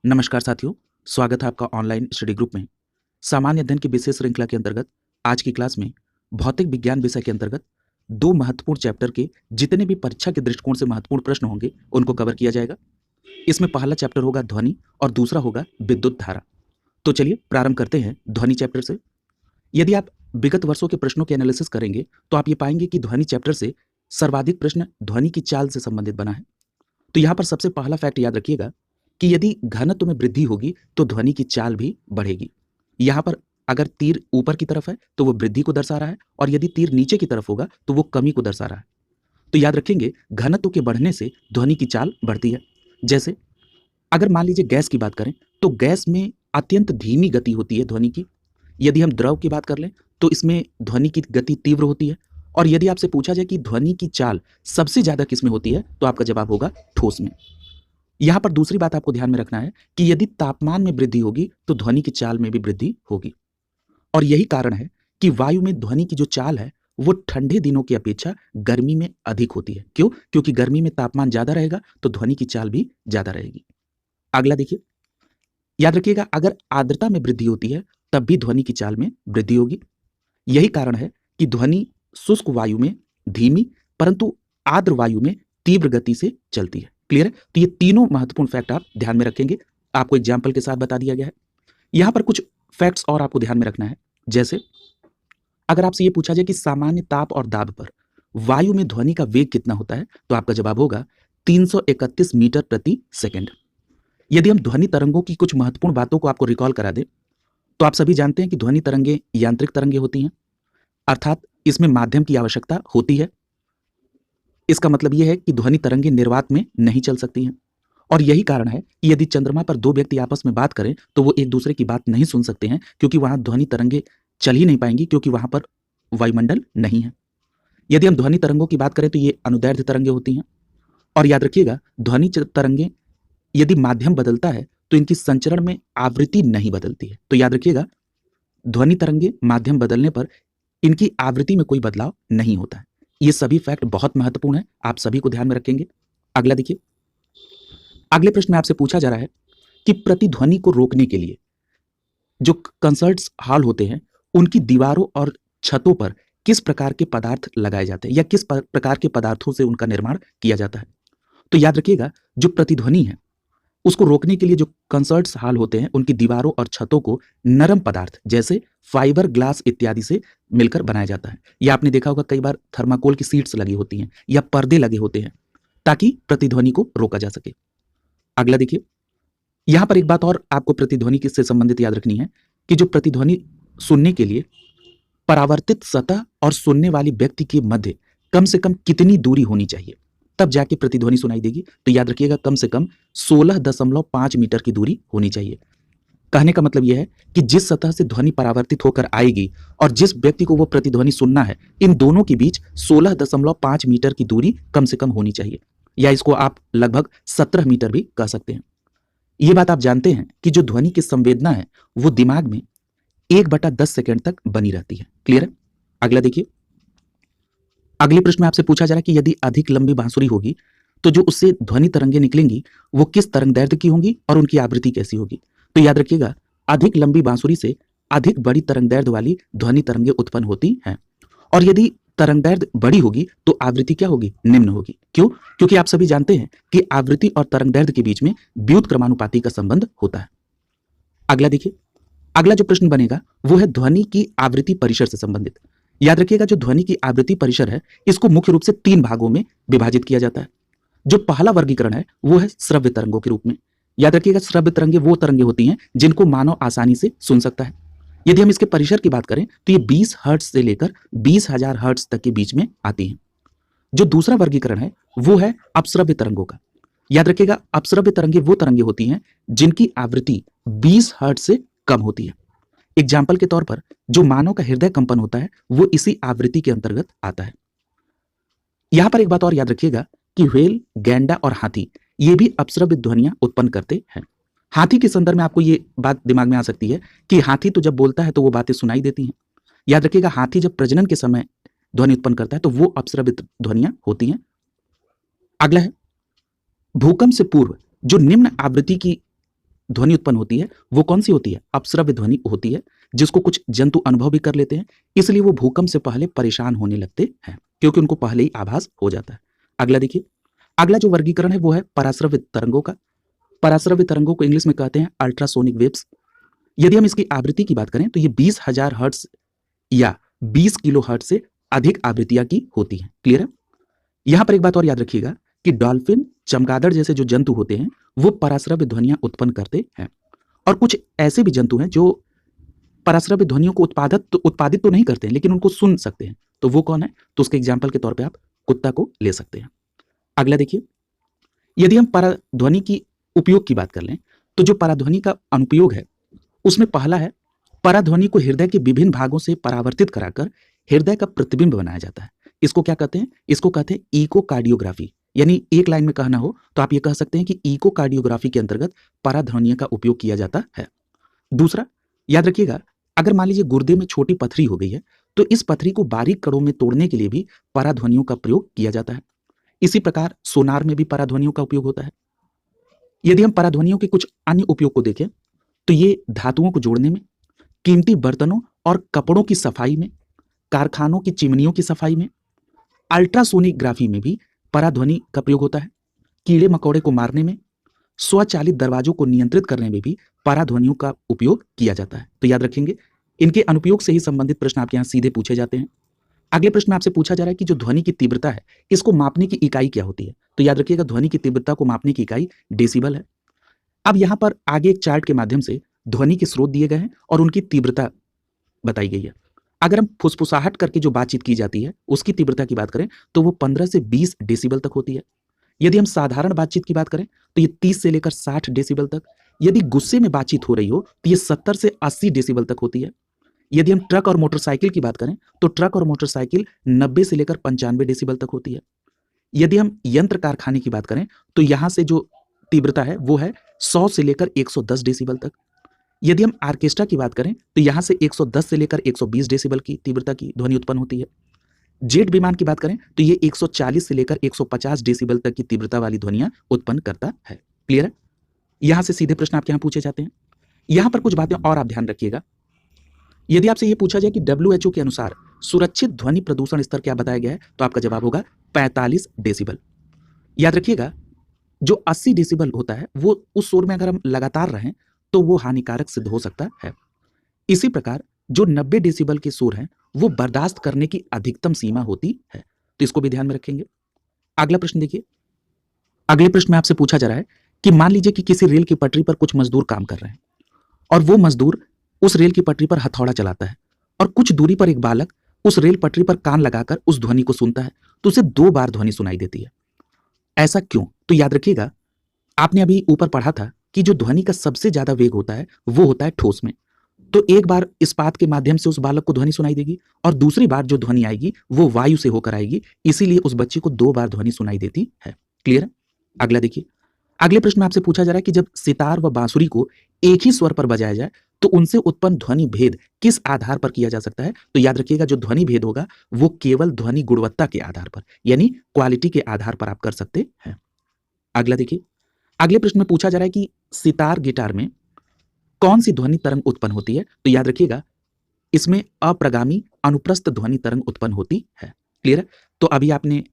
नमस्कार साथियों, स्वागत है आपका ऑनलाइन स्टडी ग्रुप में। सामान्य अध्ययन की विशेष श्रृंखला के अंतर्गत आज की क्लास में भौतिक विज्ञान विषय के अंतर्गत दो महत्वपूर्ण चैप्टर के जितने भी परीक्षा के दृष्टिकोण से महत्वपूर्ण प्रश्न होंगे उनको कवर किया जाएगा। इसमें पहला चैप्टर होगा ध्वनि और दूसरा होगा विद्युत धारा। तो चलिए प्रारंभ करते हैं ध्वनि चैप्टर से। यदि आप विगत वर्षों के प्रश्नों के एनालिसिस करेंगे तो आप ये पाएंगे कि ध्वनि चैप्टर से सर्वाधिक प्रश्न ध्वनि की चाल से संबंधित बना है। तो यहाँ पर सबसे पहला फैक्ट याद रखिएगा कि यदि घनत्व में वृद्धि होगी तो ध्वनि की चाल भी बढ़ेगी। यहाँ पर अगर तीर ऊपर की तरफ है तो वो वृद्धि को दर्शा रहा है और यदि तीर नीचे की तरफ होगा तो वो कमी को दर्शा रहा है। तो याद रखेंगे घनत्व के बढ़ने से ध्वनि की चाल बढ़ती है। जैसे अगर मान लीजिए गैस की बात करें तो गैस में अत्यंत धीमी गति होती है ध्वनि की। यदि हम द्रव की बात कर लें तो इसमें ध्वनि की गति तीव्र होती है। और यदि आपसे पूछा जाए कि ध्वनि की चाल सबसे ज्यादा किस में होती है तो आपका जवाब होगा ठोस में। यहां पर दूसरी बात आपको ध्यान में रखना है कि यदि तापमान में वृद्धि होगी तो ध्वनि की चाल में भी वृद्धि होगी। और यही कारण है कि वायु में ध्वनि की जो चाल है वो ठंडे दिनों की अपेक्षा गर्मी में अधिक होती है। क्यों? क्योंकि गर्मी में तापमान ज्यादा रहेगा तो ध्वनि की चाल भी ज्यादा रहेगी। अगला देखिए, याद रखिएगा अगर आर्द्रता में वृद्धि होती है तब भी ध्वनि की चाल में वृद्धि होगी। यही कारण है कि ध्वनि शुष्क वायु में धीमी परंतु आर्द्र वायु में तीव्र गति से चलती है। क्लियर है? तो ये तीनों महत्वपूर्ण फैक्ट आप ध्यान में रखेंगे। आपको एग्जाम्पल के साथ बता दिया गया है। यहां पर कुछ फैक्ट्स और आपको ध्यान में रखना है। जैसे अगर आपसे ये पूछा जाए कि सामान्य ताप और दाब पर वायु में ध्वनि का वेग कितना होता है तो आपका जवाब होगा 331 मीटर प्रति सेकेंड। यदि हम ध्वनि तरंगों की कुछ महत्वपूर्ण बातों को आपको रिकॉल करा दें तो आप सभी जानते हैं कि ध्वनि तरंगें यांत्रिक तरंगें होती हैं, अर्थात इसमें माध्यम की आवश्यकता होती है। इसका मतलब यह है कि ध्वनि तरंगें निर्वात में नहीं चल सकती हैं। और यही कारण है कि यदि चंद्रमा पर दो व्यक्ति आपस में बात करें तो वो एक दूसरे की बात नहीं सुन सकते हैं क्योंकि वहां ध्वनि तरंगें चल ही नहीं पाएंगी क्योंकि वहां पर वायुमंडल नहीं है। यदि हम ध्वनि तरंगों की बात करें तो ये अनुदैर्ध्य तरंगें होती हैं। और याद रखिएगा ध्वनि तरंगें यदि माध्यम बदलता है तो इनकी संचरण में आवृत्ति नहीं बदलती है। तो याद रखिएगा ध्वनि तरंगें माध्यम बदलने पर इनकी आवृत्ति में कोई बदलाव नहीं होता है। ये सभी फैक्ट बहुत महत्वपूर्ण है, आप सभी को ध्यान में रखेंगे। अगला देखिए, अगले प्रश्न में आपसे पूछा जा रहा है कि प्रतिध्वनि को रोकने के लिए जो कंसर्ट्स हॉल होते हैं उनकी दीवारों और छतों पर किस प्रकार के पदार्थ लगाए जाते हैं या किस प्रकार के पदार्थों से उनका निर्माण किया जाता है। तो याद रखिएगा जो प्रतिध्वनि है उसको रोकने के लिए जो कंसर्ट्स हॉल होते हैं उनकी दीवारों और छतों को नरम पदार्थ जैसे फाइबर ग्लास इत्यादि से मिलकर बनाया जाता है। या आपने देखा होगा कई बार थर्माकोल की सीट्स लगी होती हैं या पर्दे लगे होते हैं ताकि प्रतिध्वनि को रोका जा सके। अगला देखिए, यहां पर एक बात और आपको प्रतिध्वनि से संबंधित याद रखनी है कि जो प्रतिध्वनि सुनने के लिए परावर्तित सतह और सुनने वाली व्यक्ति के मध्य कम से कम कितनी दूरी होनी चाहिए तब जाके प्रतिध्वनि सुनाई देगी। तो याद रखिएगा कम से कम 16.5 मीटर की दूरी होनी चाहिए। कहने का मतलब यह है कि जिस सतह से ध्वनि परावर्तित होकर आएगी और जिस व्यक्ति को वो प्रतिध्वनि सुनना है इन दोनों के बीच 16.5 मीटर की दूरी कम से कम होनी चाहिए, या इसको आप लगभग 17 मीटर भी कह सकते हैं। ये बात आप जानते हैं कि जो ध्वनि की संवेदना है वो दिमाग में 1/10 सेकेंड तक बनी रहती है। क्लियर है? अगला देखिए, अगले प्रश्न में आपसे पूछा जा रहा है कि यदि अधिक लंबी बांसुरी होगी तो जो उससे ध्वनि तरंगें निकलेंगी वो किस तरंगदैर्ध्य की होंगी और उनकी आवृत्ति कैसी होगी। तो याद रखिएगा अधिक लंबी बांसुरी से अधिक बड़ी तरंगदैर्ध्य वाली ध्वनि तरंगें उत्पन्न होती हैं। और यदि तरंगदैर्ध्य बड़ी होगी तो आवृत्ति क्या होगी? निम्न होगी। क्यों? क्योंकि आप सभी जानते हैं कि आवृत्ति और तरंगदैर्ध्य के बीच में व्युत्क्रमानुपाती का संबंध होता है। अगला देखिए, अगला जो प्रश्न बनेगा वो है ध्वनि की आवृत्ति परिसर से संबंधित। याद रखिएगा जो ध्वनि की आवृत्ति परिसर है इसको मुख्य रूप से 3 भागों में विभाजित किया जाता है। जो पहला वर्गीकरण है वो है श्रव्य तरंगों के रूप में। याद रखिएगा श्रव्य तरंगें वो तरंगें होती हैं जिनको मानव आसानी से सुन सकता है। यदि हम इसके परिसर की बात करें तो ये 20 हर्ट्ज से लेकर 20,000 हर्ट्ज तक के बीच में आती हैं। जो दूसरा वर्गीकरण है वो है अपश्रव्य तरंगों का। याद रखिएगा अपश्रव्य तरंगें वो तरंगें होती हैं जिनकी आवृत्ति 20 हर्ट्ज से कम होती है। एग्जाम्पल के तौर पर जो मानव का हृदय कंपन होता है वो इसी आवृत्ति के अंतर्गत आता है। यहां पर एक बात और याद रखिएगा कि व्हेल, गैंडा और हाथी ये भी अपश्रव्य ध्वनियां उत्पन्न करते हैं। हाथी के संदर्भ में आपको ये बात दिमाग में आ सकती है कि हाथी तो जब बोलता है तो वो बातें सुनाई देती हैं। याद रखिएगा हाथी जब प्रजनन के समय ध्वनि उत्पन्न करता है तो वो अपश्रव्य ध्वनियां होती हैं। अगला है भूकंप से पूर्व जो निम्न आवृत्ति की ध्वनि उत्पन्न होती है वो कौन सी होती है? अपश्रव्य ध्वनि होती है, जिसको कुछ जंतु अनुभव भी कर लेते हैं, इसलिए वो भूकंप से पहले परेशान होने लगते हैं, क्योंकि उनको पहले ही आभास हो जाता है। अगला देखिए, अगला जो वर्गीकरण है वो है पराश्रव्य तरंगों का। पराश्रव्य तरंगों को इंग्लिश में कहते हैं अल्ट्रासोनिक वेव्स। यदि हम इसकी आवृत्ति की बात करें तो ये 20,000 हर्ट्ज या 20 किलो हर्ट्ज से अधिक आवृत्तियां की होती हैं। क्लियर है? यहां पर एक बात और याद रखिएगा कि डॉल्फिन, चमगादड़ जैसे जो जंतु होते हैं वो पराश्रव्य ध्वनियां उत्पन्न करते हैं, और कुछ ऐसे भी जंतु हैं जो पराश्रव्य ध्वनियों को उत्पादित तो नहीं करते हैं, लेकिन उनको सुन सकते हैं। तो वो कौन है? तो उसके एग्जाम्पल के तौर पर आप कुत्ता को ले सकते हैं। अगला देखिए, यदि हम पराध्वनि की उपयोग की बात कर लें तो जो पराध्वनि का अनुपयोग है उसमें पहला है, पराध्वनि को हृदय के विभिन्न भागों से परावर्तित कराकर हृदय का प्रतिबिंब बनाया जाता है। इसको क्या कहते हैं? इसको कहते हैं इकोकार्डियोग्राफी। यानी एक लाइन में कहना हो तो आप ये कह सकते हैं कि इकोकार्डियोग्राफी के अंतर्गत पराध्वनियों का उपयोग किया जाता है। दूसरा, याद रखिएगा, अगर मान लीजिए गुर्दे में छोटी पथरी हो गई है तो इस पथरी को बारीक कणों में तोड़ने के लिए भी पराध्वनियों का प्रयोग किया जाता है। इसी प्रकार सोनार में भी पराध्वनियों का उपयोग होता है। यदि हम पराध्वनियों के कुछ अन्य उपयोग को देखें तो ये धातुओं को जोड़ने में, कीमती बर्तनों और कपड़ों की सफाई में, कारखानों की चिमनियों की सफाई में, अल्ट्रासोनिग्राफी में भी पराध्वनि का प्रयोग होता है। कीड़े मकोड़े को मारने में, स्वचालित दरवाजों को नियंत्रित करने में भी पराध्वनियों का उपयोग किया जाता है। तो याद रखेंगे, इनके अनुपयोग से ही संबंधित प्रश्न आपके यहाँ सीधे पूछे जाते हैं। अगले प्रश्न में आपसे पूछा जा रहा है कि जो ध्वनि की तीव्रता है इसको मापने की इकाई क्या होती है? तो याद रखिएगा, ध्वनि की तीव्रता को मापने की इकाई डेसिबल है। अब यहां पर आगे एक चार्ट के माध्यम से ध्वनि के स्रोत दिए गए हैं और उनकी तीव्रता बताई गई है। अगर हम फुसफुसाहट करके जो बातचीत की जाती है उसकी तीव्रता की बात करें तो वो 15 से 20 डेसिबल तक होती है। यदि हम साधारण बातचीत की बात करें तो ये 30 से लेकर 60 डेसिबल तक। यदि गुस्से में बातचीत हो रही हो तो ये 70 से 80 डेसिबल तक होती है। यदि हम ट्रक और मोटरसाइकिल की बात करें तो ट्रक और मोटरसाइकिल 90 से लेकर 95 डेसिबल तक होती है। यदि हम यंत्र कारखाने की बात करें तो यहां से जो तीव्रता है वो है 100 से लेकर 110 डेसिबल तक। यदि हम ऑर्केस्ट्रा की बात करें तो यहां से 110 से लेकर 120 डेसिबल की तीव्रता की ध्वनि उत्पन्न होती है। जेट विमान की बात करें तो ये 140 से लेकर 150 डेसिबल तक की तीव्रता वाली ध्वनियां उत्पन्न करता है। क्लियर है? यहां से सीधे प्रश्न आपके यहां पूछे जाते हैं। यहां पर कुछ बातें और आप ध्यान रखिएगा। यदि आपसे यह पूछा जाए कि WHO के अनुसार सुरक्षित ध्वनि प्रदूषण स्तर क्या बताया गया है तो आपका जवाब होगा 45 डेसिबल। याद रखिएगा, जो 80 डेसिबल होता है वो उस शोर में अगर हम लगातार रहें तो वो हानिकारक सिद्ध हो सकता है। इसी प्रकार जो 90 डेसिबल के शोर हैं वो बर्दाश्त करने की अधिकतम सीमा होती है, तो इसको भी ध्यान में रखेंगे। अगला प्रश्न देखिए, अगले प्रश्न में आपसे पूछा जा रहा है कि मान लीजिए कि किसी रेल की पटरी पर कुछ मजदूर काम कर रहे हैं और वो मजदूर उस रेल की पटरी पर हथौड़ा चलाता है और कुछ दूरी पर एक बालक उस रेल पटरी पर कान लगाकर उस ध्वनि को सुनता है तो उसे 2 बार ध्वनि सुनाई देती है। ऐसा क्यों? तो याद रखिएगा, आपने अभी ऊपर पढ़ा था कि जो ध्वनि का सबसे ज्यादा वेग होता है वो होता है ठोस में। तो एक बार इस्पात के माध्यम से उस बालक को ध्वनि सुनाई देगी और दूसरी बार जो ध्वनि आएगी वो वायु से होकर आएगी, इसीलिए उस बच्चे को 2 बार ध्वनि सुनाई देती है। क्लियर है? अगला देखिए, अगले प्रश्न में आपसे पूछा जा रहा है कि जब सितार व बांसुरी को एक ही स्वर पर बजाया जाए तो उनसे उत्पन्न ध्वनि भेद किस आधार पर किया जा सकता है? तो याद रखिएगा, जो ध्वनि भेद होगा वो केवल ध्वनि गुणवत्ता के आधार पर यानी क्वालिटी के आधार पर आप कर सकते हैं। अगला देखिए, अगले प्रश्न में पूछा जा रहा है कि सितार गिटार में कौन सी ध्वनि तरंग उत्पन्न होती है? तो याद रखिएगा, इसमें अप्रगामी अनुप्रस्थ ध्वनि तरंग उत्पन्न होती है। क्लियर है? तो अभी आपने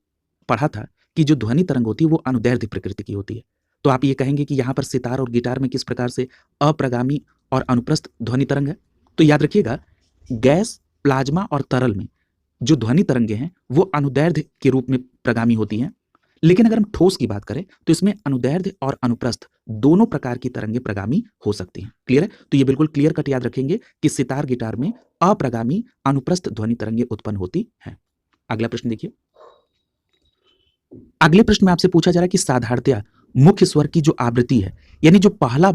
पढ़ा था कि जो ध्वनि तरंग होती है वो अनुदैर्ध्य प्रकृति की होती है। तो आप ये कहेंगे कि यहां पर सितार और गिटार में किस प्रकार से अप्रगामी और अनुप्रस्थ ध्वनि तरंग है? तो याद रखिएगा, गैस, प्लाज्मा और तरल में जो ध्वनि तरंगे हैं वो अनुदैर्ध्य के रूप में प्रगामी होती हैं, लेकिन अगर हम ठोस की बात करें तो इसमें अनुदैर्ध्य और अनुप्रस्थ दोनों प्रकार की तरंगे प्रगामी हो सकती हैं। क्लियर है? तो ये बिल्कुल क्लियर कट याद रखेंगे कि सितार गिटार में अप्रगामी अनुप्रस्थ ध्वनि तरंगे उत्पन्न होती हैं। अगला प्रश्न देखिए, अगले प्रश्न में आपसे पूछा जा रहा है कि साधारणतया मुख्य स्वर की जो आवृत्ति है यानी जो पहला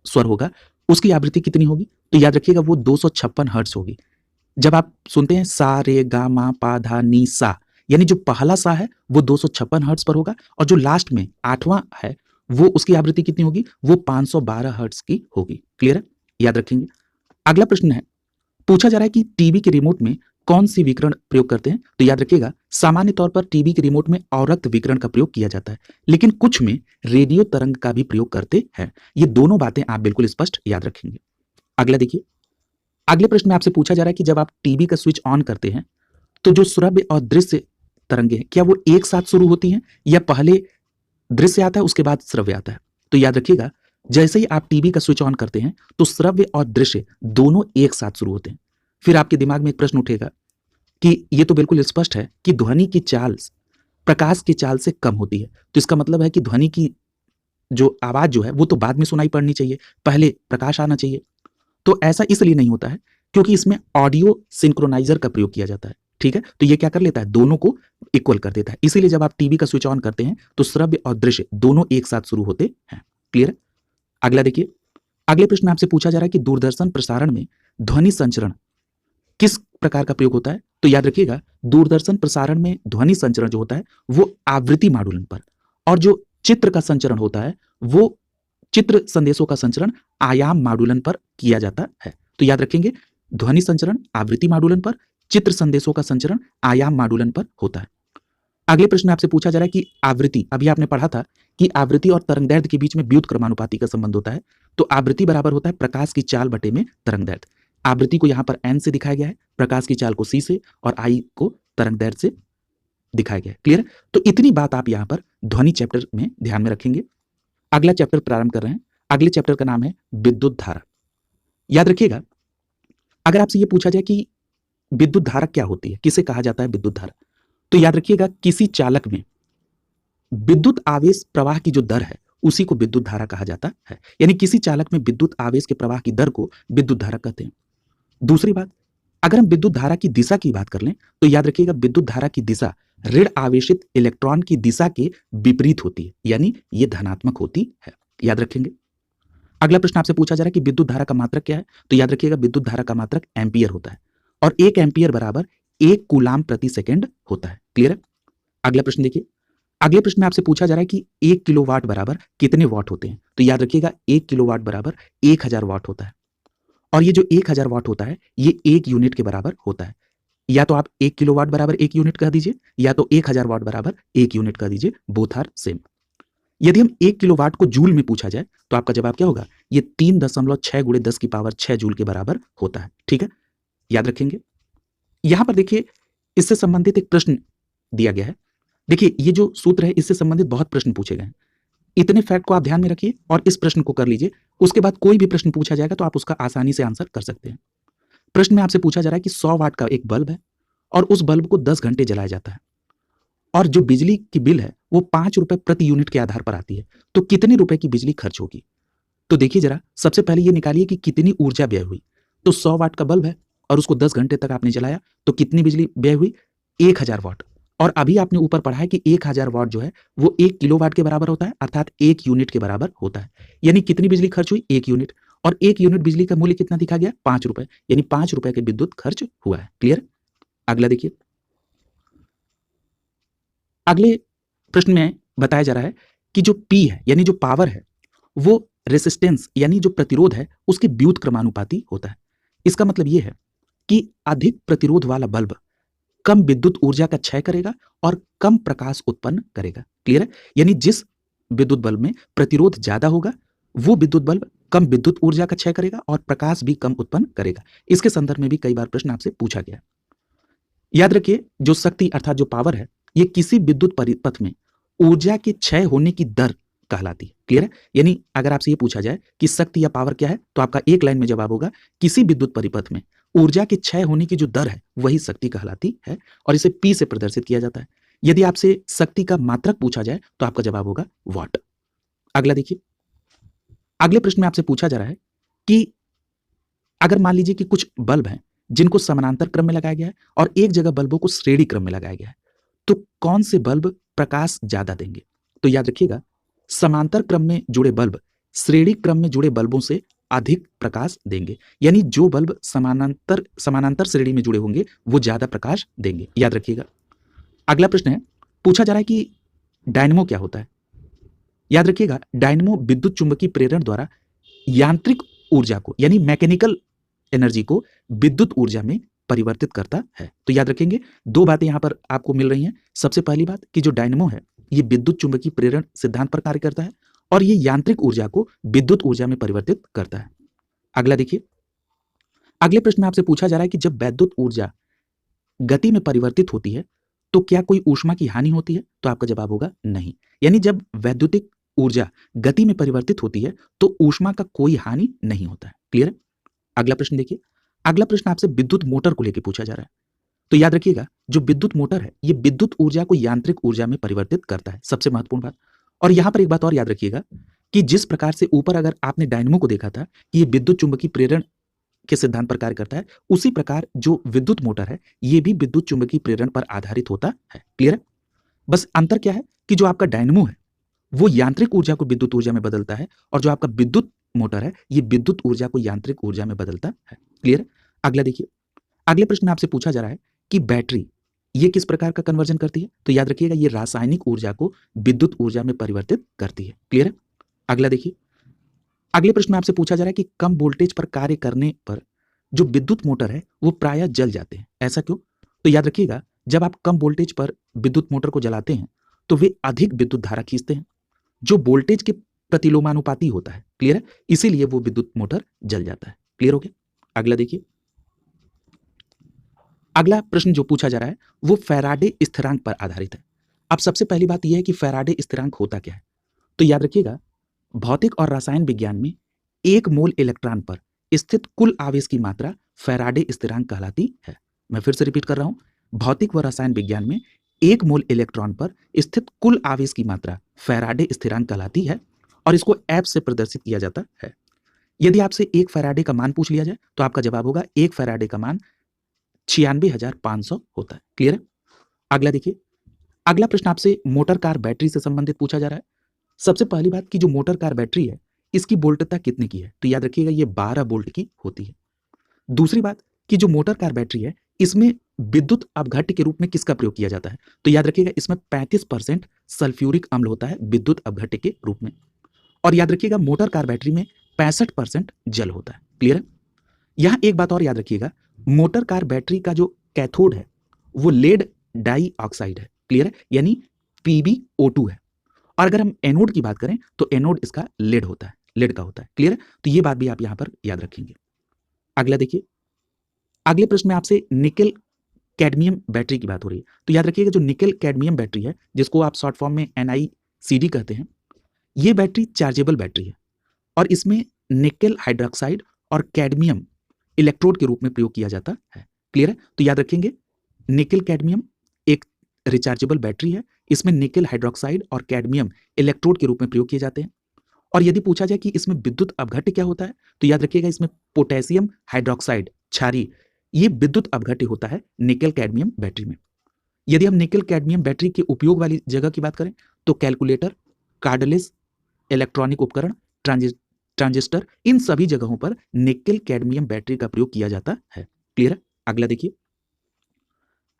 स्वर होगा उसकी आवृत्ति कितनी होगी? तो याद रखिएगा, वो 256 हर्ट्ज होगी। जब आप सुनते हैं सा रे गा मा पा धा नी सा, यानी जो पहला सा है वो 256 हर्ट्ज पर होगा और जो लास्ट में 8वां है वो उसकी आवृत्ति कितनी होगी? वो 512 हर्ट्ज की होगी। क्लियर है? याद रखेंगे। अगला प्रश्न है, पूछा जा रहा है कि टीवी के रिमोट में कौन सी विकिरण प्रयोग करते हैं? तो याद रखिएगा, सामान्य तौर पर टीवी के रिमोट में अवरक्त विकिरण का प्रयोग किया जाता है, लेकिन कुछ में रेडियो तरंग का भी प्रयोग करते हैं। ये दोनों बातें आप बिल्कुल स्पष्ट याद रखेंगे। अगला देखिए, अगले प्रश्न में आपसे पूछा जा रहा है कि जब आप टीवी का स्विच ऑन करते हैं तो जो श्रव्य और दृश्य तरंगे हैं, क्या वो एक साथ शुरू होती हैं या पहले दृश्य आता है उसके बाद श्रव्य आता है? तो याद रखिएगा, जैसे ही आप टीवी का स्विच ऑन करते हैं तो श्रव्य और दृश्य दोनों एक साथ शुरू होते हैं। फिर आपके दिमाग में एक प्रश्न उठेगा कि ये तो बिल्कुल स्पष्ट है कि ध्वनि की चाल प्रकाश की चाल से कम होती है, तो इसका मतलब है कि ध्वनि की जो आवाज जो है वो तो बाद में सुनाई पड़नी चाहिए, पहले प्रकाश आना चाहिए। तो ऐसा इसलिए नहीं होता है क्योंकि इसमें ऑडियो सिंक्रोनाइजर का प्रयोग किया जाता है। ठीक है, तो ये क्या कर लेता है, दोनों को इक्वल कर देता है। इसीलिए जब आप टीवी का स्विच ऑन करते हैं तो श्रव्य और दृश्य दोनों एक साथ शुरू होते हैं। क्लियर है? अगला देखिए, अगले प्रश्न में आपसे पूछा जा रहा है कि दूरदर्शन प्रसारण में ध्वनि संचरण किस प्रकार का प्रयोग होता है? तो याद रखिएगा, दूरदर्शन प्रसारण में ध्वनि संचरण जो होता है वो आवृत्ति मॉडुलन पर, और जो चित्र का संचरण होता है वो चित्र संदेशों का संचरण आयाम मॉडुलन पर किया जाता है। तो याद रखेंगे, ध्वनि संचरण आवृत्ति मॉडुलन पर, चित्र संदेशों का संचरण आयाम मॉडुलन पर होता है। अगले प्रश्न में आपसे पूछा जा रहा है कि आवृत्ति, अभी आपने पढ़ा था कि आवृत्ति और तरंगदैर्घ्य के बीच में व्युत्क्रमानुपाती का संबंध होता है। तो आवृत्ति बराबर होता है प्रकाश की चाल बटे में तरंगदैर्घ्य। आवृत्ति को यहां पर n से दिखाया गया है, प्रकाश की चाल को c से और I को तरंगदैर्घ्य से दिखाया गया है। क्लियर है? तो इतनी बात आप यहां पर ध्वनि चैप्टर में ध्यान में रखेंगे। अगला चैप्टर प्रारंभ कर रहे हैं। अगले चैप्टर का नाम है विद्युत धारा। याद रखिएगा, अगर आपसे यह पूछा जाए कि विद्युत धारा क्या होती है, किसे कहा जाता है विद्युत धारा, तो याद रखिएगा, किसी चालक में विद्युत आवेश प्रवाह की जो दर है उसी को विद्युत धारा कहा जाता है। यानी किसी चालक में विद्युत आवेश के प्रवाह की दर को विद्युत धारा कहते हैं। दूसरी बात, अगर हम विद्युत धारा की दिशा की बात कर लें तो याद रखिएगा, विद्युत धारा की दिशा ऋण आवेशित इलेक्ट्रॉन की दिशा के विपरीत होती है, यानी ये धनात्मक होती है। याद रखेंगे। अगला प्रश्न आपसे पूछा जा रहा है कि विद्युत धारा का मात्रक क्या है? तो याद रखिएगा, विद्युत धारा का मात्रक एम्पियर होता है और 1 एम्पियर बराबर 1 कूलाम प्रति सेकंड होता है। क्लियर है? अगला प्रश्न देखिए, अगले प्रश्न में आपसे पूछा जा रहा है कि 1 किलोवाट बराबर कितने वाट होते हैं? तो याद रखिएगा, 1 किलोवाट बराबर 1000 वाट होता है, और ये जो 1000 वाट होता है ये 1 यूनिट के बराबर होता है। या तो आप 1 किलोवाट बराबर 1 यूनिट कह दीजिए, या तो 1000 वाट बराबर 1 यूनिट कह दीजिए, बोथ आर सेम। यदि हम 1 किलोवाट को जूल में पूछा जाए तो आपका जवाब क्या होगा? ये 3.6 गुणे 10 की पावर 6 जूल के बराबर होता है। ठीक है, याद रखेंगे। यहां पर देखिए, इससे संबंधित एक प्रश्न दिया गया है। देखिए, ये जो सूत्र है इससे संबंधित बहुत प्रश्न पूछे गए हैं। इतने फैक्ट को आप ध्यान में रखिए और इस प्रश्न को कर लीजिए। उसके बाद कोई भी प्रश्न पूछा जाएगा तो आप उसका आसानी से आंसर कर सकते हैं। प्रश्न में आपसे पूछा जा रहा है कि 100 वाट का एक बल्ब है और उस बल्ब को 10 घंटे जलाया जाता है, और जो बिजली की बिल है वो 5 रुपए प्रति यूनिट के आधार पर आती है, तो कितने रुपए की बिजली खर्च होगी? तो देखिए जरा, सबसे पहले ये निकालिए कि कितनी ऊर्जा व्यय हुई। तो 100 वाट का बल्ब है और उसको 10 घंटे तक आपने जलाया, तो कितनी बिजली व्यय हुई? 1000 वाट। और अभी आपने ऊपर पढ़ा है कि 1000 वाट जो है वो 1 किलोवाट के बराबर होता है, अर्थात 1 यूनिट के बराबर होता है। यानी कितनी बिजली खर्च हुई? 1 यूनिट। और 1 यूनिट बिजली का मूल्य कितना दिखा गया? 5 रुपए, यानी 5 रुपए के विद्युत खर्च हुआ है। क्लियर? अगला देखिए, अगले प्रश्न में बताया जा रहा है कि जो P है यानी जो पावर है वो रेसिस्टेंस यानी जो प्रतिरोध है उसके व्युत्क्रमानुपाती होता है। इसका मतलब यह है कि अधिक प्रतिरोध वाला बल्ब कम विद्युत ऊर्जा का क्षय करेगा और कम प्रकाश उत्पन्न करेगा। क्लियर है? यानी जिस विद्युत बल्ब में प्रतिरोध ज्यादा होगा वो विद्युत बल्ब कम विद्युत ऊर्जा का क्षय करेगा और प्रकाश भी कम उत्पन्न करेगा। इसके संदर्भ में भी कई बार प्रश्न आपसे पूछा गया। याद रखिए, जो शक्ति अर्थात जो पावर है ये किसी विद्युत परिपथ में ऊर्जा के क्षय होने की दर कहलाती है। क्लियर है? यानी अगर आपसे ये पूछा जाए कि शक्ति या पावर क्या है तो आपका एक लाइन में जवाब होगा, किसी विद्युत परिपथ में ऊर्जा के क्षय होने की जो दर है वही शक्ति कहलाती है, और इसे P से प्रदर्शित किया जाता है। यदि आपसे शक्ति का मात्रक पूछा जाए तो आपका जवाब होगा वाट। अगला देखिए, अगले प्रश्न में आपसे पूछा जा रहा है कि अगर मान लीजिए कि कुछ बल्ब हैं जिनको समानांतर क्रम में लगाया गया है और एक जगह बल्बों को श्रेणी क्रम में लगाया गया है, तो कौन से बल्ब प्रकाश ज्यादा देंगे? तो याद रखिएगा, समांतर क्रम में जुड़े बल्ब श्रेणी क्रम में जुड़े बल्बों से अधिक प्रकाश देंगे, यानी जो बल्ब समानांतर श्रेणी में जुड़े होंगे वो ज्यादा प्रकाश देंगे। याद रखिएगा। अगला प्रश्न है, पूछा जा रहा है कि डायनेमो क्या होता है? याद रखिएगा, डायनेमो विद्युत चुंबकीय प्रेरण द्वारा यांत्रिक ऊर्जा को यानी मैकेनिकल एनर्जी को विद्युत ऊर्जा में परिवर्तित करता है। तो याद रखेंगे दो बातें यहाँ पर आपको मिल रही हैं। सबसे पहली बात कि जो डायनेमो है ये विद्युत चुंबकीय प्रेरण सिद्धांत पर कार्य करता है और ये यांत्रिक ऊर्जा को विद्युत ऊर्जा में परिवर्तित करता है। अगला देखिए, अगले प्रश्न में आपसे पूछा जा रहा है कि जब वैद्युत ऊर्जा गति में परिवर्तित होती है तो क्या कोई ऊष्मा की हानि होती है? तो आपका जवाब होगा नहीं। यानी जब वैद्युतिक ऊर्जा गति में परिवर्तित होती है तो ऊष्मा का कोई हानि नहीं होता है। क्लियर है? अगला प्रश्न देखिए, अगला प्रश्न आपसे विद्युत मोटर को लेकर पूछा जा रहा है। तो याद रखिएगा जो विद्युत मोटर है ये विद्युत ऊर्जा को यांत्रिक ऊर्जा में परिवर्तित करता है, सबसे महत्वपूर्ण बात। और यहां पर एक बात और याद रखिएगा कि जिस प्रकार से ऊपर अगर आपने डायनेमो को देखा था कि ये विद्युत चुंबकीय प्रेरण के सिद्धांत पर कार्य करता है, उसी प्रकार जो विद्युत मोटर है ये भी विद्युत चुंबकीय प्रेरण पर आधारित होता है। क्लियर है? बस अंतर क्या है कि जो आपका डायनेमो है वो यांत्रिक ऊर्जा को विद्युत ऊर्जा में बदलता है और जो आपका विद्युत मोटर है ये विद्युत ऊर्जा को यांत्रिक ऊर्जा में बदलता है। क्लियर है? अगला देखिए, अगले प्रश्न में आपसे पूछा जा रहा है कि बैटरी ये किस प्रकार का कन्वर्जन करती है? तो याद रखिएगा ये रासायनिक ऊर्जा को विद्युत ऊर्जा में परिवर्तित करती है। क्लियर है? अगला देखिए, अगले प्रश्न में आपसे पूछा जा रहा है कि कम वोल्टेज पर कार्य करने पर जो विद्युत मोटर है वो प्रायः जल जाते हैं, ऐसा क्यों? तो याद रखिएगा जब आप कम वोल्टेज पर विद्युत मोटर को जलाते हैं तो वे अधिक विद्युत धारा खींचते हैं जो वोल्टेज के प्रतिलोमानुपाती होता है। क्लियर है? इसीलिए वो विद्युत मोटर जल जाता है। क्लियर हो गया? अगला देखिए, अगला प्रश्न जो पूछा जा रहा है वो फैराडे स्थिरांक पर आधारित है। अब सबसे पहली बात यह है कि फैराडे स्थिरांक होता क्या है? तो याद रखिएगा भौतिक और रसायन विज्ञान में 1 मोल इलेक्ट्रॉन पर स्थित कुल आवेश की मात्रा फैराडे स्थिरांक कहलाती है। मैं फिर से रिपीट कर रहा हूं, भौतिक व रसायन विज्ञान में 1 मोल इलेक्ट्रॉन पर स्थित कुल आवेश की मात्रा फैराडे स्थिरांक कहलाती है और इसको एफ से प्रदर्शित किया जाता है। यदि आपसे 1 फैराडे का मान पूछ लिया जाए तो आपका जवाब होगा 1 फैराडे का मान 96,500 होता है। क्लियर है? अगला देखिए, अगला प्रश्न आपसे मोटर कार बैटरी से संबंधित पूछा जा रहा है। सबसे पहली बात कि जो मोटर कार बैटरी है इसकी वोल्टता कितने की है? तो याद रखिएगा ये 12 वोल्ट की होती है। दूसरी बात कि जो मोटर कार बैटरी है इसमें विद्युत अपघट्य के रूप में किसका प्रयोग किया जाता है? तो याद रखिएगा इसमें 35% सल्फ्यूरिक अम्ल होता है विद्युत अपघट्य के रूप में। और याद रखिएगा मोटर कार बैटरी में 65% जल होता है। क्लियर है? यहां एक बात और याद रखिएगा, मोटर कार बैटरी का जो कैथोड है वो लेड डाई ऑक्साइड है। क्लियर है? यानी PbO2 है। और अगर हम एनोड की बात करें तो एनोड इसका लेड होता है, लेड का होता है। क्लियर है? तो ये बात भी आप यहां पर याद रखेंगे। अगला देखिए, अगले प्रश्न में आपसे निकेल कैडमियम बैटरी की बात हो रही है। तो याद रखिएगा जो निकेल कैडमियम बैटरी है जिसको आप शॉर्ट फॉर्म में NiCd कहते हैं, ये बैटरी चार्जेबल बैटरी है और इसमें निकेल हाइड्रोक्साइड और कैडमियम इलेक्ट्रोड के रूप में प्रयोग किया जाता है। क्लियर है? तो याद रखेंगे निकेल कैडमियम एक रिचार्जेबल बैटरी है, इसमें निकेल हाइड्रोक्साइड और कैडमियम इलेक्ट्रोड के रूप में प्रयोग किए जाते हैं। और यदि पूछा जाए कि इसमें विद्युत अपघट्य क्या होता है तो याद रखिएगा इसमें पोटेशियम हाइड्रोक्साइड क्षारीय ये विद्युत अपघट्य होता है निकेल कैडमियम बैटरी में। यदि हम निकेल कैडमियम बैटरी के उपयोग वाली जगह की बात करें तो कैलकुलेटर, कार्डलेस इलेक्ट्रॉनिक उपकरण, ट्रांजिस्टर, इन सभी जगहों पर निकेल कैडमियम बैटरी का प्रयोग किया जाता है। क्लियर है? अगला देखिए,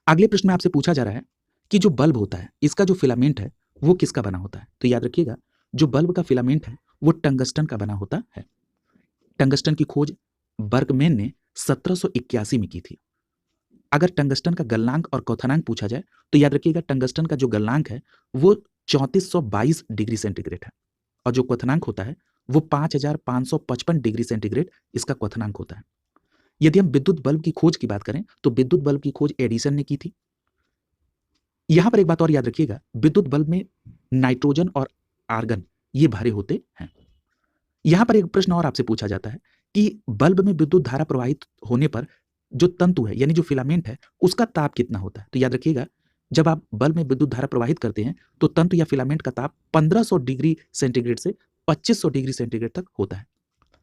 अगले प्रश्न में आपसे पूछा जा रहा है कि जो बल्ब होता है इसका जो फिलामेंट है वो किसका बना होता है? तो याद रखिएगा जो बल्ब का फिलामेंट है वो टंगस्टन का बना होता है। टंगस्टन की खोज बर्गमैन ने 1781 में की थी। अगर टंगस्टन का गलनांक और क्वथनांक पूछा जाए तो याद रखिएगा टंगस्टन का जो गलनांक है वो 3422 डिग्री सेंटीग्रेड है और जो क्वथनांक होता है वो 5555 डिग्री सेंटीग्रेड इसका क्वथनांक होता है। यदि हम विद्युत बल्ब की खोज की बात करें तो विद्युत बल्ब की खोज एडिसन ने की थी। यहां पर एक बात और याद रखिएगा, विद्युत बल्ब में नाइट्रोजन और आर्गन ये भरे होते हैं। यहां पर एक प्रश्न और आपसे पूछा जाता है कि बल्ब में विद्युत धारा प्रवाहित होने पर जो तंतु है यानी जो फिलामेंट है उसका ताप कितना होता है? तो याद रखिएगा जब आप बल्ब में विद्युत धारा प्रवाहित करते हैं तो तंतु या फिलामेंट का ताप 1500 डिग्री सेंटीग्रेड से 2500 डिग्री सेंटीग्रेड तक होता है।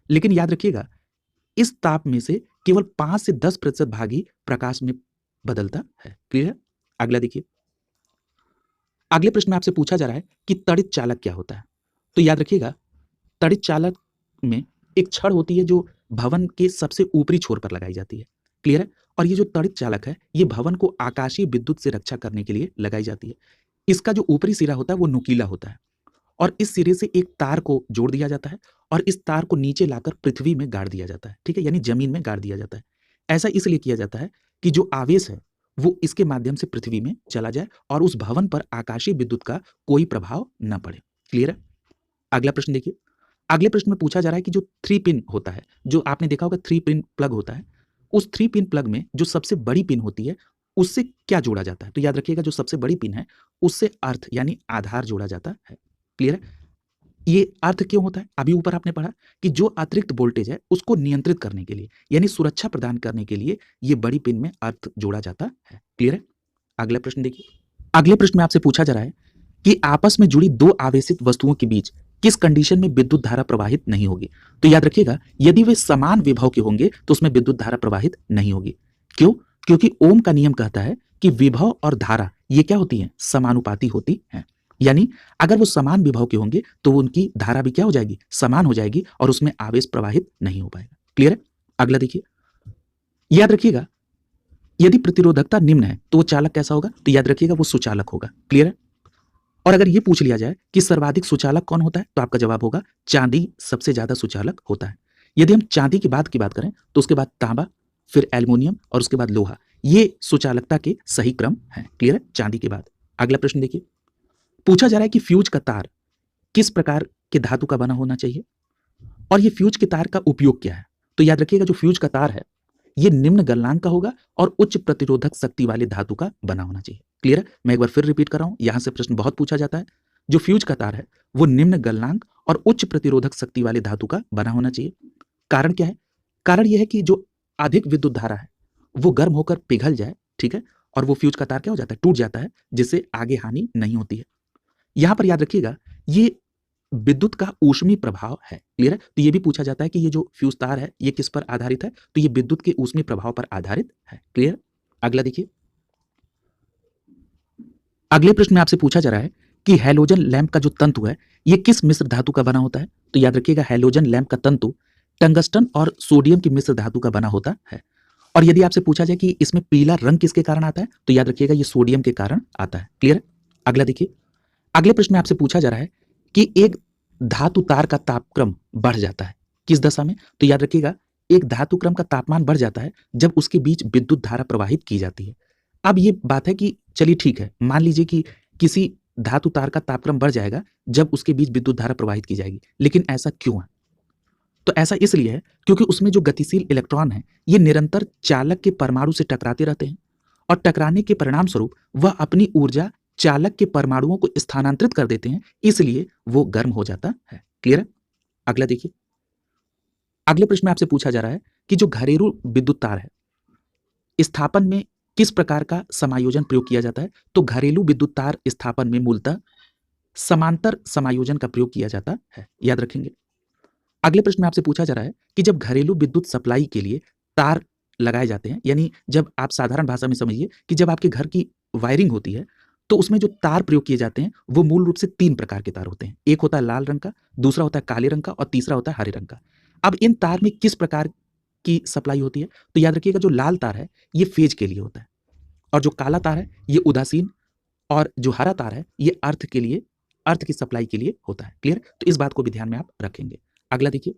लेकिन याद रखिएगा इस ताप में से केवल 5 से 10% भाग ही प्रकाश में बदलता है। क्लियर है? अगला देखिए, अगले प्रश्न में आपसे पूछा जा रहा है कि तड़ित चालक क्या होता है? तो याद रखिएगा तड़ित चालक में एक छड़ होती है जो भवन के सबसे ऊपरी छोर पर लगाई जाती है। क्लियर है? और ये जो तड़ित चालक है ये भवन को आकाशीय विद्युत से रक्षा करने के लिए लगाई जाती है। इसका जो ऊपरी सिरा होता है वो नुकीला होता है और इस सिरे से एक तार को जोड़ दिया जाता है और इस तार को नीचे लाकर पृथ्वी में गाड़ दिया जाता है। ठीक है? यानी जमीन में गाड़ दिया जाता है। ऐसा इसलिए किया जाता है कि जो आवेश है वो इसके माध्यम से पृथ्वी में चला जाए और उस भवन पर आकाशीय विद्युत का कोई प्रभाव न पड़े। क्लियर है? अगला प्रश्न देखिए। अगले प्रश्न में पूछा जा रहा है कि जो 3 पिन होता है, जो आपने देखा होगा 3 पिन प्लग होता है, उस 3 पिन प्लग में जो सबसे बड़ी पिन होती है उससे क्या जोड़ा जाता है? तो याद रखिएगा जो सबसे बड़ी पिन है उससे अर्थ यानी आधार जोड़ा जाता है। क्लियर है? ये अर्थ क्यों होता है? अभी ऊपर आपने पढ़ा कि जो अतिरिक्त वोल्टेज है उसको नियंत्रित करने के लिए यानी सुरक्षा प्रदान करने के लिए ये बड़ी पिन में अर्थ जोड़ा जाता है। क्लियर है? अगला प्रश्न देखिए। अगले प्रश्न में आपसे पूछा जा रहा है कि आपस में जुड़ी दो आवेशित वस्तुओं के बीच किस कंडीशन में विद्युत धारा प्रवाहित नहीं होगी? तो याद रखिएगा यदि वे समान विभव के होंगे तो उसमें विद्युत धारा प्रवाहित नहीं होगी। क्यों? क्योंकि ओम का नियम कहता है कि विभव और धारा ये क्या होती है? समानुपाती होती है। यानी अगर वो समान विभव के होंगे तो उनकी धारा भी क्या हो जाएगी? समान हो जाएगी और उसमें आवेश प्रवाहित नहीं हो पाएगा। क्लियर है? अगला देखिए। याद रखिएगा यदि प्रतिरोधकता निम्न है तो वो चालक कैसा होगा? तो याद रखिएगा वो सुचालक होगा। क्लियर है? और अगर ये पूछ लिया जाए कि सर्वाधिक सुचालक कौन होता है तो आपका जवाब होगा चांदी सबसे ज्यादा सुचालक होता है। यदि हम चांदी की बात करें तो उसके बाद तांबा, फिर एल्युमिनियम और उसके बाद लोहा, ये सुचालकता के सही क्रम है। क्लियर है? चांदी के बाद। अगला प्रश्न देखिए। पूछा जा रहा है कि फ्यूज का तार किस प्रकार के धातु का बना होना चाहिए और ये फ्यूज के तार का उपयोग क्या है? तो याद रखिएगा जो फ्यूज का तार है ये निम्न गलनांक का होगा और उच्च प्रतिरोधक शक्ति वाले धातु का बना होना चाहिए। क्लियर है? मैं एक बार फिर रिपीट कर रहा हूं, यहां से प्रश्न बहुत पूछा जाता है। जो फ्यूज का तार है वो निम्न गलनांक और उच्च प्रतिरोधक शक्ति वाले धातु का बना होना चाहिए। कारण क्या है? कारण यह है कि जो अधिक विद्युत धारा है वो गर्म होकर पिघल जाए, ठीक है, और वो फ्यूज का तार क्या हो जाता है? टूट जाता है, जिससे आगे हानि नहीं होती है। यहां पर याद रखिएगा ये विद्युत का ऊष्मीय प्रभाव है। क्लियर है? तो ये भी पूछा जाता है कि ये जो फ्यूज तार है ये किस पर आधारित है? तो ये विद्युत के ऊष्मीय प्रभाव पर आधारित है। क्लियर? अगला देखिए। अगले प्रश्न में आपसे पूछा जा रहा है कि हैलोजन लैंप का जो तंतु है ये किस मिश्र धातु का बना होता है? तो याद रखिएगा हैलोजन लैंप का तंतु टंगस्टन और सोडियम की मिश्र धातु का बना होता है। और यदि आपसे पूछा जाए कि इसमें पीला रंग किसके कारण आता है तो याद रखिएगा ये सोडियम के कारण आता है। क्लियर? अगला देखिए। अगले प्रश्न में आपसे पूछा जा रहा है कि एक धातु तार का तापक्रम बढ़ जाता है किस दशा में? तो याद रखिएगा एक धातु क्रम का तापमान बढ़ जाता है जब उसके बीच विद्युत धारा प्रवाहित की जाती है। अब ये बात है कि चलिए ठीक है, मान लीजिए कि किसी धातु तार का तापक्रम बढ़ जाएगा जब उसके बीच विद्युत धारा प्रवाहित की जाएगी, लेकिन ऐसा क्यों है? तो ऐसा इसलिए है क्योंकि उसमें जो गतिशील इलेक्ट्रॉन है ये निरंतर चालक के परमाणु से टकराते रहते हैं और टकराने के परिणाम स्वरूप वह अपनी ऊर्जा चालक के परमाणुओं को स्थानांतरित कर देते हैं, इसलिए वो गर्म हो जाता है। क्लियर है? अगला देखिए। अगले प्रश्न में आपसे पूछा जा रहा है कि जो घरेलू विद्युत तार है स्थापन में किस प्रकार का समायोजन प्रयोग किया जाता है? तो घरेलू विद्युत तार स्थापन में मूलतः समांतर समायोजन का प्रयोग किया जाता है। याद रखेंगे। अगले प्रश्न में आपसे पूछा जा रहा है कि जब घरेलू विद्युत सप्लाई के लिए तार लगाए जाते हैं, यानी जब आप साधारण भाषा में समझिए कि जब आपके घर की वायरिंग होती है तो उसमें जो तार प्रयोग किए जाते हैं वो मूल रूप से 3 प्रकार के तार होते हैं। एक होता है लाल रंग का, दूसरा होता है काले रंग का और तीसरा होता है हरे रंग का। अब इन तार में किस प्रकार की सप्लाई होती है? तो याद रखिएगा जो लाल तार है ये फेज के लिए होता है और जो काला तार है ये उदासीन और जो हरा तार है ये अर्थ के लिए, अर्थ की सप्लाई के लिए होता है। क्लियर? तो इस बात को भी ध्यान में आप रखेंगे। अगला देखिए।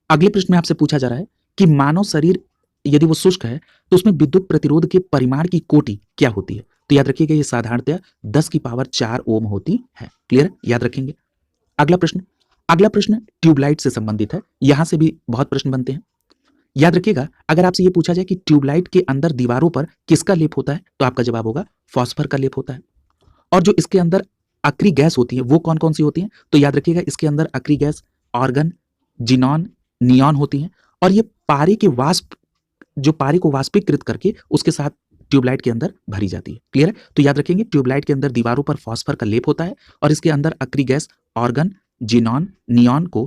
अगले प्रश्न में आपसे पूछा जा रहा है कि मानव शरीर यदि वो शुष्क है तो उसमें विद्युत प्रतिरोध के परिमाण की कोटि क्या होती है? तो याद रखिएगा ये साधारणतः 10 की पावर 4 ओम होती है। क्लियर? याद रखेंगे। अगला प्रश्न। अगला प्रश्न ट्यूबलाइट से संबंधित है, यहां से भी बहुत प्रश्न बनते हैं। याद रखिएगा अगर आपसे ये पूछा जाए कि ट्यूबलाइट के अंदर दीवारों पर किसका लेप होता है तो आपका जवाब होगा फॉस्फर का लेप होता है। और जो इसके अंदर अक्री गैस होती है वो कौन कौन सी होती है? तो याद रखिएगा इसके अंदर अक्री गैस, आर्गन, जिनॉन, नियॉन होती हैं और ये पारे के वाष्प, जो पारे को वाष्पीकृत करके उसके साथ ट्यूबलाइट के अंदर भरी जाती है। क्लियर है? तो याद रखेंगे ट्यूबलाइट के अंदर दीवारों पर फॉस्फर का लेप होता है और इसके अंदर अक्री गैस, आर्गन, जिनॉन, नियॉन को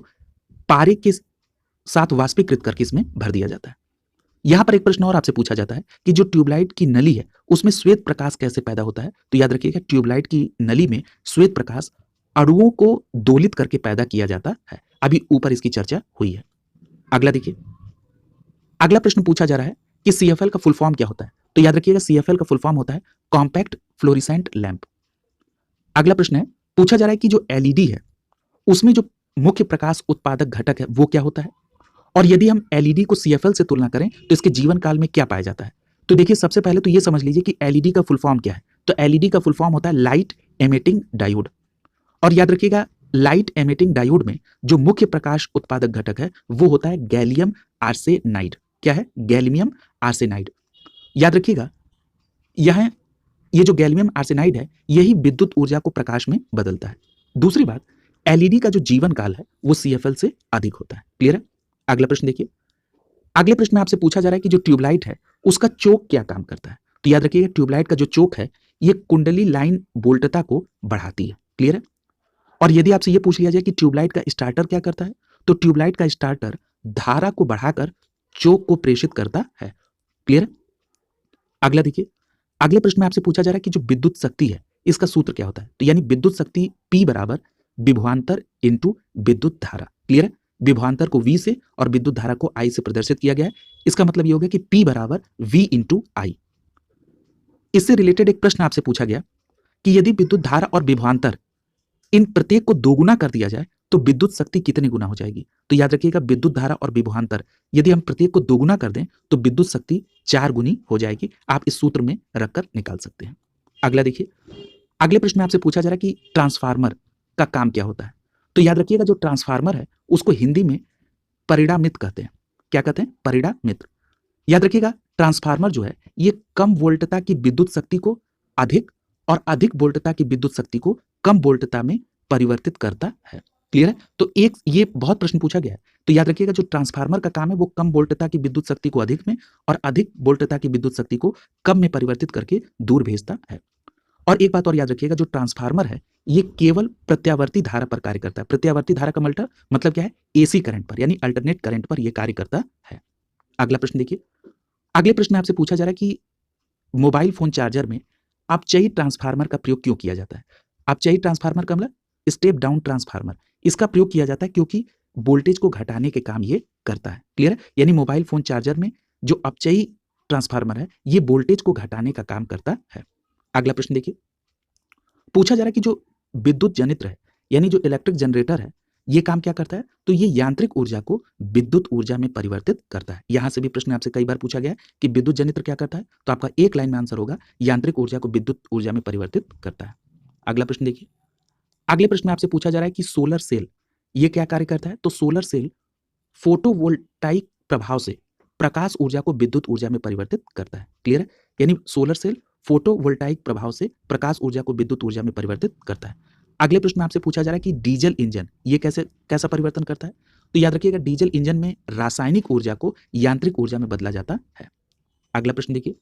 पारे के साथ वाष्पीकृत करके इसमें भर दिया जाता है। यहां पर एक प्रश्न और आपसे पूछा जाता है कि जो ट्यूबलाइट की नली है उसमें श्वेत प्रकाश कैसे पैदा होता है? तो याद रखिएगा ट्यूबलाइट की नली में श्वेत प्रकाश अणुओं को दोलित करके पैदा किया जाता है। अभी ऊपर इसकी चर्चा हुई है। अगला देखिए। अगला प्रश्न पूछा जा रहा है कि सीएफएल का फुल फॉर्म क्या होता है? तो याद रखिएगा सीएफएल का फुल फॉर्म होता है कॉम्पैक्ट फ्लोरिसेंट लैंप। अगला प्रश्न है, पूछा जा रहा है कि जो एलईडी है उसमें जो मुख्य प्रकाश उत्पादक घटक है वो क्या होता है? और यदि हम एलईडी को सीएफएल से तुलना करें तो इसके जीवन काल में क्या पाया जाता है? तो देखिए सबसे पहले तो ये समझ लीजिए कि एलईडी का फुल फॉर्म क्या है। तो एलईडी का फुल फॉर्म होता है लाइट एमिटिंग डायोड। और याद रखिएगा लाइट एमिटिंग डायोड में जो मुख्य प्रकाश उत्पादक घटक है वो होता है गैलियम आर्सेनाइड। क्या है? Gallium arsenide. याद रखिएगा यह ये जो गैलियम आर्सेनाइड है यही विद्युत ऊर्जा को प्रकाश में बदलता है। दूसरी बात, एलईडी का जो जीवन काल है वो सीएफएल से अधिक होता है। क्लियर है? अगला प्रश्न देखिए। अगले प्रश्न में आपसे पूछा जा रहा है कि जो ट्यूबलाइट है उसका चोक क्या काम करता है। तो याद रखिएगा ट्यूबलाइट का जो चोक है ये कुंडली लाइन वोल्टता को बढ़ाती है। क्लियर है? और यदि आपसे ये पूछ लिया जाए कि ट्यूबलाइट का स्टार्टर क्या करता है, तो ट्यूबलाइट का स्टार्टर धारा को बढ़ाकर चोक को प्रेषित करता है। क्लियर है? अगला देखिए। अगले प्रश्न में आपसे पूछा जा रहा है कि जो विद्युत शक्ति है इसका सूत्र क्या होता है। तो यानी विद्युत शक्ति P बराबर विभवांतर इंटू विद्युत धारा। क्लियर है? विभवांतर को V से और विद्युत धारा को I से प्रदर्शित किया गया है। इसका मतलब ये हो गया कि P बराबर V इंटू I। इससे रिलेटेड एक प्रश्न आपसे पूछा गया कि यदि विद्युत धारा और विभवांतर इन प्रत्येक को दोगुना कर दिया जाए तो विद्युत शक्ति कितने गुना हो जाएगी। तो याद रखिएगा विद्युत धारा और विभवांतर यदि हम प्रत्येक को दोगुना कर दें तो विद्युत शक्ति 4 गुनी हो जाएगी। आप इस सूत्र में रखकर निकाल सकते हैं। अगला देखिए। अगले प्रश्न में आपसे पूछा जा रहा है कि ट्रांसफार्मर का काम क्या होता है। तो याद रखिएगा जो ट्रांसफार्मर है उसको हिंदी में परिणामित कहते हैं। क्या कहते हैं? परिणामित। याद रखिएगा ट्रांसफार्मर जो है ये कम वोल्टता की विद्युत शक्ति को अधिक और अधिक वोल्टता की विद्युत शक्ति को कम वोल्टता में परिवर्तित करता है। क्लियर है? तो एक ये बहुत प्रश्न पूछा गया है। तो याद रखिएगा जो ट्रांसफार्मर का काम है वो कम वोल्टता की विद्युत शक्ति को अधिक में और अधिक वोल्टता की विद्युत शक्ति को कम में परिवर्तित करके दूर भेजता है। और एक बात और याद रखिएगा जो ट्रांसफार्मर है ये केवल प्रत्यावर्ती धारा पर कार्य करता है। प्रत्यावर्ती धारा का मतलब क्या है? एसी करंट पर यानी अल्टरनेट करंट पर यह कार्य करता है। अगला प्रश्न देखिए। अगले प्रश्न में आपसे पूछा जा रहा है कि मोबाइल फोन चार्जर में अपचयी ट्रांसफार्मर का प्रयोग क्यों किया जाता है। अपचयी ट्रांसफार्मर का मतलब स्टेप डाउन ट्रांसफार्मर। इसका प्रयोग किया जाता है क्योंकि वोल्टेज को घटाने के काम ये करता है। क्लियर है? यानी मोबाइल फोन चार्जर में जो अपचयी ट्रांसफार्मर है ये वोल्टेज को घटाने का काम करता है। अगला प्रश्न देखिए। पूछा जा रहा है कि जो विद्युत जनित्र है यानी जो इलेक्ट्रिक जनरेटर है ये काम क्या करता है। तो ये यांत्रिक ऊर्जा को विद्युत ऊर्जा में परिवर्तित करता है। यहां से भी प्रश्न आपसे कई बार पूछा गया है कि विद्युत जनित्र क्या करता है। तो आपका एक लाइन में आंसर होगा यांत्रिक ऊर्जा को विद्युत ऊर्जा में परिवर्तित करता है। अगला प्रश्न देखिए। अगले प्रश्न में आपसे पूछा जा रहा है कि सोलर सेल ये क्या कार्य करता है। तो सोलर सेल फोटोवोल्टाइक प्रभाव से प्रकाश ऊर्जा को विद्युत ऊर्जा में परिवर्तित करता है। क्लियर है? यानी सोलर सेल फोटोवोल्टाइक प्रभाव से प्रकाश ऊर्जा को विद्युत ऊर्जा में परिवर्तित करता है। अगले प्रश्न में आपसे पूछा जा रहा है कि डीजल इंजन ये कैसा परिवर्तन करता है। तो याद रखिएगा डीजल इंजन में रासायनिक ऊर्जा को यांत्रिक ऊर्जा में बदला जाता है। अगला प्रश्न देखिए।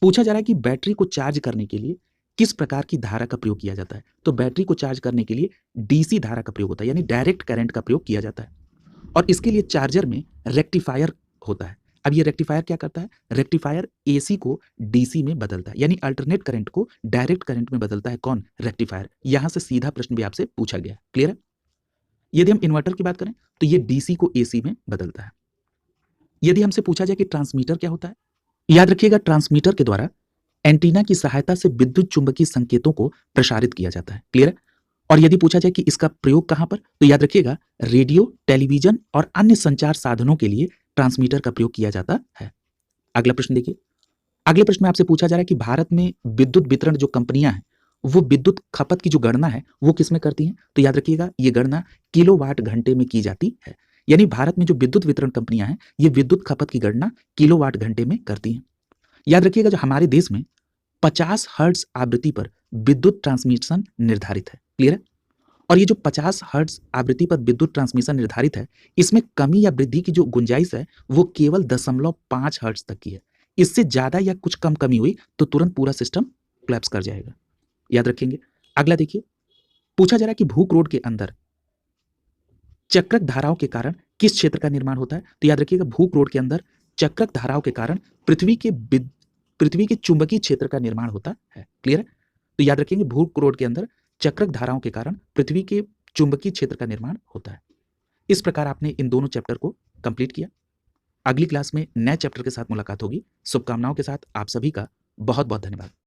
पूछा जा रहा है कि बैटरी को चार्ज करने के लिए किस प्रकार की धारा का प्रयोग किया जाता है। तो बैटरी को चार्ज करने के लिए डीसी धारा का प्रयोग होता है यानी डायरेक्ट करंट का प्रयोग किया जाता है। और इसके लिए चार्जर में रेक्टिफायर होता है। अब ये रेक्टिफायर क्या करता है। रेक्टिफायर एसी को डीसी में बदलता है यानी अल्टरनेट करंट को डायरेक्ट करंट में बदलता है। कौन? रेक्टिफायर। यहां से सीधा प्रश्न भी आपसे पूछा गया। क्लियर है? यदि हम इन्वर्टर की बात करें तो ये डीसी को एसी में बदलता है। यदि हमसे पूछा जाए कि ट्रांसमीटर क्या होता है। याद रखिएगा ट्रांसमीटर के द्वारा एंटीना की सहायता से विद्युत चुंबकीय संकेतों को प्रसारित किया जाता है। क्लियर है? और यदि पूछा जाए कि इसका प्रयोग कहां पर, तो याद रखिएगा रेडियो, टेलीविजन और अन्य संचार साधनों के लिए ट्रांसमीटर का प्रयोग किया जाता है। अगला प्रश्न देखिए। अगले प्रश्न में आपसे पूछा जा रहा है कि भारत में विद्युत वितरण जो कंपनियां हैं वो विद्युत खपत की जो गणना है वो किसमें करती हैं। तो याद रखिएगा ये गणना किलोवाट घंटे में की जाती है। यानी भारत में जो विद्युत वितरण कंपनियां हैं ये विद्युत खपत की गणना किलोवाट घंटे में करती हैं। याद रखिएगा जो हमारे देश में 50 हर्ट्ज आवृत्ति पर विद्युत ट्रांसमिशन निर्धारित है। क्लियर है? और ये जो 50 हर्ट्ज आवृत्ति पर विद्युत ट्रांसमिशन निर्धारित है इसमें कमी या वृद्धि की जो गुंजाइश है वो केवल 0.5 हर्ट्ज तक की है। इससे ज्यादा या कुछ कम कमी हुई तो तुरंत पूरा सिस्टम कोलैप्स कर जाएगा। याद रखेंगे। अगला देखिए। पूछा जा रहा है कि भूक्रोड के अंदर चक्रक धाराओं के कारण किस क्षेत्र का निर्माण होता है। तो याद रखिएगा भूक्रोड के अंदर चक्रक धाराओं के कारण पृथ्वी के चुंबकीय क्षेत्र का निर्माण होता है। क्लियर है? तो याद रखेंगे भूक्रोड के अंदर चक्रक धाराओं के कारण पृथ्वी के चुंबकीय क्षेत्र का निर्माण होता है। इस प्रकार आपने इन दोनों चैप्टर को कंप्लीट किया। अगली क्लास में नए चैप्टर के साथ मुलाकात होगी। शुभकामनाओं के साथ आप सभी का बहुत बहुत धन्यवाद।